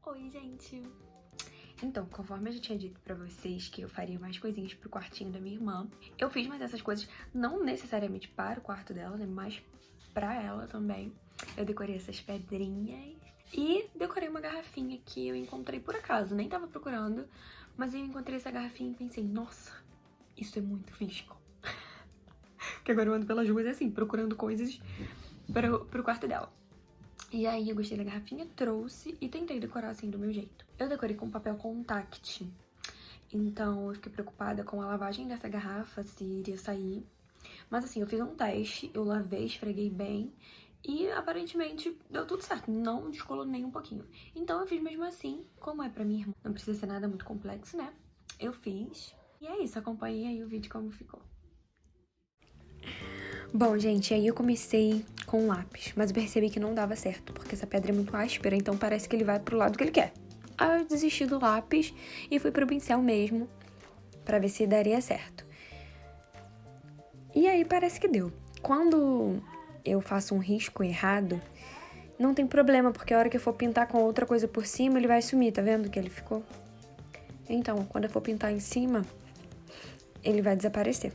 Oi, gente! Então, conforme eu já tinha dito pra vocês que eu faria mais coisinhas pro quartinho da minha irmã, eu fiz mais essas coisas, não necessariamente para o quarto dela, né, mas pra ela também. Eu decorei essas pedrinhas e decorei uma garrafinha que eu encontrei por acaso, nem tava procurando, mas eu encontrei essa garrafinha e pensei, nossa, isso é muito visco. Que agora eu ando pelas ruas assim, procurando coisas pro quarto dela. E aí eu gostei da garrafinha, trouxe e tentei decorar assim do meu jeito. Eu decorei com papel contact, então eu fiquei preocupada com a lavagem dessa garrafa, se iria sair. Mas assim, eu fiz um teste, eu lavei, esfreguei bem e aparentemente deu tudo certo, não descolou nem um pouquinho. Então eu fiz mesmo assim, como é pra minha irmã, não precisa ser nada muito complexo, né? Eu fiz. E é isso, acompanhei aí o vídeo como ficou. Bom, gente, aí eu comecei com lápis, mas eu percebi que não dava certo, porque essa pedra é muito áspera, então parece que ele vai pro lado que ele quer. Aí eu desisti do lápis e fui pro pincel mesmo, pra ver se daria certo. E aí parece que deu. Quando eu faço um risco errado, não tem problema, porque a hora que eu for pintar com outra coisa por cima, ele vai sumir, tá vendo que ele ficou? Então, quando eu for pintar em cima, ele vai desaparecer.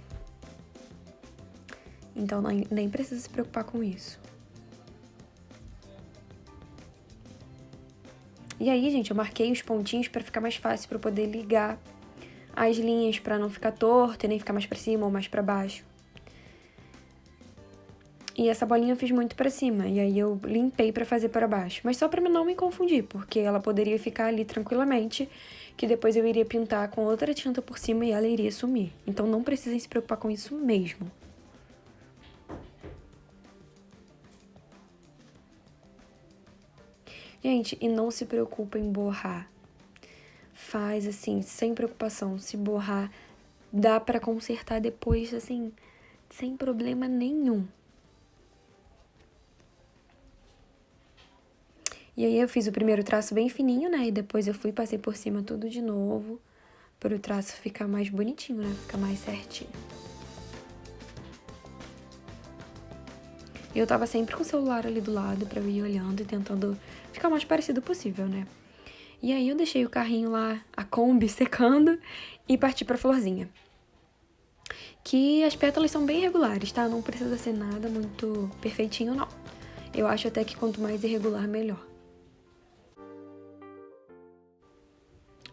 Então nem precisa se preocupar com isso. E aí, gente, eu marquei os pontinhos pra ficar mais fácil, pra eu poder ligar as linhas, pra não ficar torto e nem ficar mais pra cima ou mais pra baixo. E essa bolinha eu fiz muito pra cima, e aí eu limpei pra fazer pra baixo. Mas só pra não me confundir, porque ela poderia ficar ali tranquilamente, que depois eu iria pintar com outra tinta por cima e ela iria sumir. Então não precisem se preocupar com isso mesmo. Gente, e não se preocupa em borrar. Faz assim, sem preocupação. Se borrar, dá pra consertar depois, assim, sem problema nenhum. E aí eu fiz o primeiro traço bem fininho, né? E depois eu fui e passei por cima tudo de novo, para o traço ficar mais bonitinho, né? Ficar mais certinho. E eu tava sempre com o celular ali do lado pra eu ir olhando e tentando ficar o mais parecido possível, né? E aí eu deixei o carrinho lá, a Kombi, secando e parti pra florzinha. Que as pétalas são bem irregulares, tá? Não precisa ser nada muito perfeitinho, não. Eu acho até que quanto mais irregular, melhor.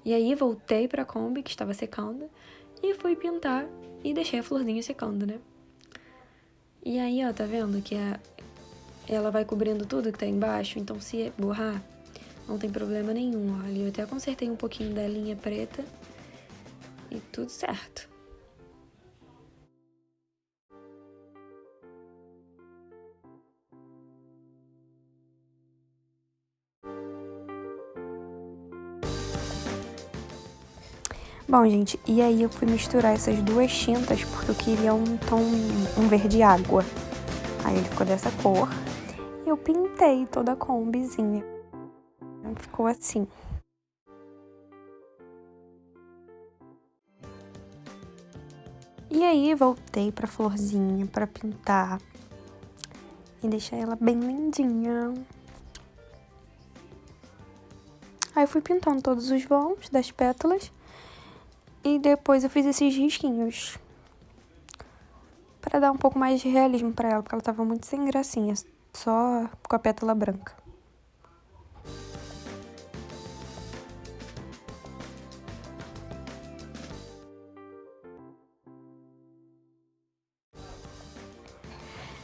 E aí voltei pra Kombi, que estava secando, e fui pintar e deixei a florzinha secando, né? E aí, ó, tá vendo que ela vai cobrindo tudo que tá embaixo, então se borrar, não tem problema nenhum, ó. Ali eu até consertei um pouquinho da linha preta e tudo certo. Bom, gente, e aí eu fui misturar essas duas tintas porque eu queria um tom, um verde água. Aí ele ficou dessa cor. E eu pintei toda a combizinha. Ficou assim. E aí voltei pra florzinha pra pintar e deixar ela bem lindinha. Aí eu fui pintando todos os vãos das pétalas e depois eu fiz esses risquinhos pra dar um pouco mais de realismo pra ela, porque ela tava muito sem gracinha, só com a pétala branca.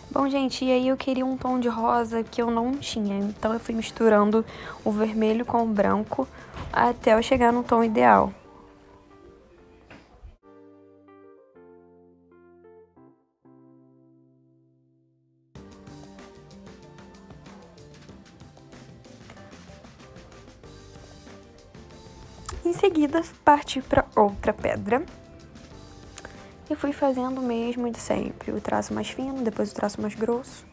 Bom, gente, e aí eu queria um tom de rosa que eu não tinha, então eu fui misturando o vermelho com o branco até eu chegar no tom ideal. Em seguida, parti para outra pedra e fui fazendo o mesmo de sempre, o traço mais fino, depois o traço mais grosso.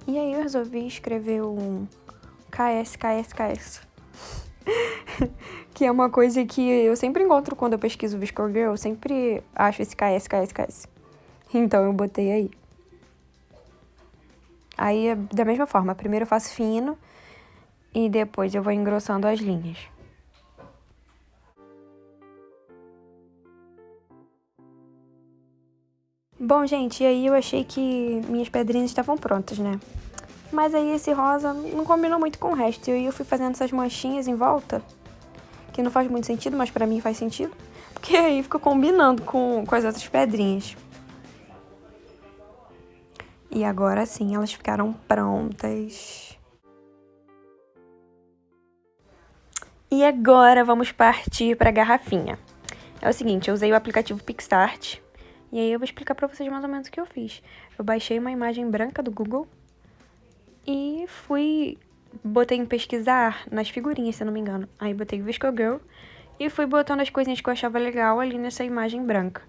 E aí eu resolvi escrever um KS. Que é uma coisa que eu sempre encontro quando eu pesquiso VSCO Girl, eu sempre acho esse KS. Então eu botei aí. Aí, da mesma forma, primeiro eu faço fino e depois eu vou engrossando as linhas. Bom, gente, e aí eu achei que minhas pedrinhas estavam prontas, né? Mas aí esse rosa não combinou muito com o resto. E aí eu fui fazendo essas manchinhas em volta, que não faz muito sentido, mas pra mim faz sentido. Porque aí fica combinando com as outras pedrinhas. E agora sim, elas ficaram prontas. E agora vamos partir para a garrafinha. É o seguinte, eu usei o aplicativo PicStart. E aí eu vou explicar para vocês mais ou menos o que eu fiz. Eu baixei uma imagem branca do Google e botei em pesquisar nas figurinhas, se eu não me engano. Aí botei VSCO Girl e fui botando as coisinhas que eu achava legal ali nessa imagem branca.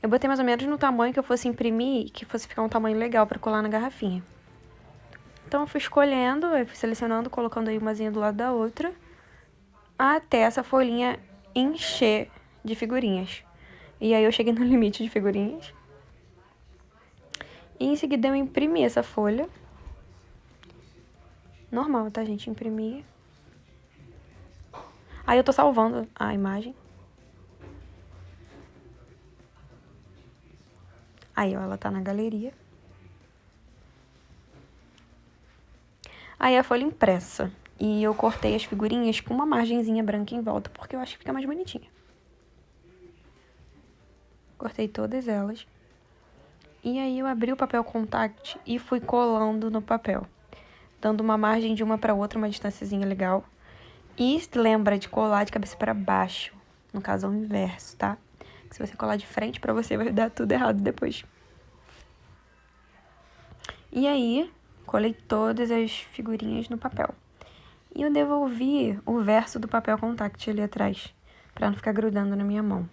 Eu botei mais ou menos no tamanho que eu fosse imprimir, que fosse ficar um tamanho legal para colar na garrafinha. Então eu fui escolhendo, eu fui selecionando, colocando aí umazinha do lado da outra, até essa folhinha encher de figurinhas. E aí eu cheguei no limite de figurinhas. E em seguida eu imprimi essa folha. Normal, tá, gente? Imprimir. Aí eu tô salvando a imagem. Aí, ó, ela tá na galeria. Aí a folha impressa. E eu cortei as figurinhas com uma margenzinha branca em volta, porque eu acho que fica mais bonitinha. Cortei todas elas. E aí eu abri o papel contact e fui colando no papel, dando uma margem de uma para outra, uma distânciazinha legal. E lembra de colar de cabeça para baixo, no caso ao inverso, tá? Se você colar de frente para você vai dar tudo errado depois. E aí, colei todas as figurinhas no papel. E eu devolvi o verso do papel contact ali atrás, para não ficar grudando na minha mão.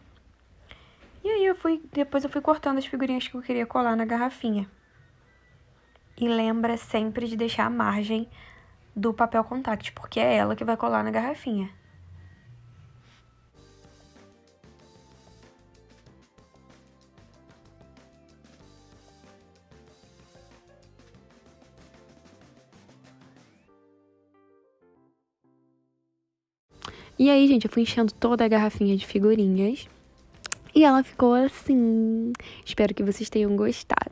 E aí depois eu fui cortando as figurinhas que eu queria colar na garrafinha. E lembra sempre de deixar a margem do papel contact, porque é ela que vai colar na garrafinha. E aí, gente, eu fui enchendo toda a garrafinha de figurinhas. E ela ficou assim. Espero que vocês tenham gostado.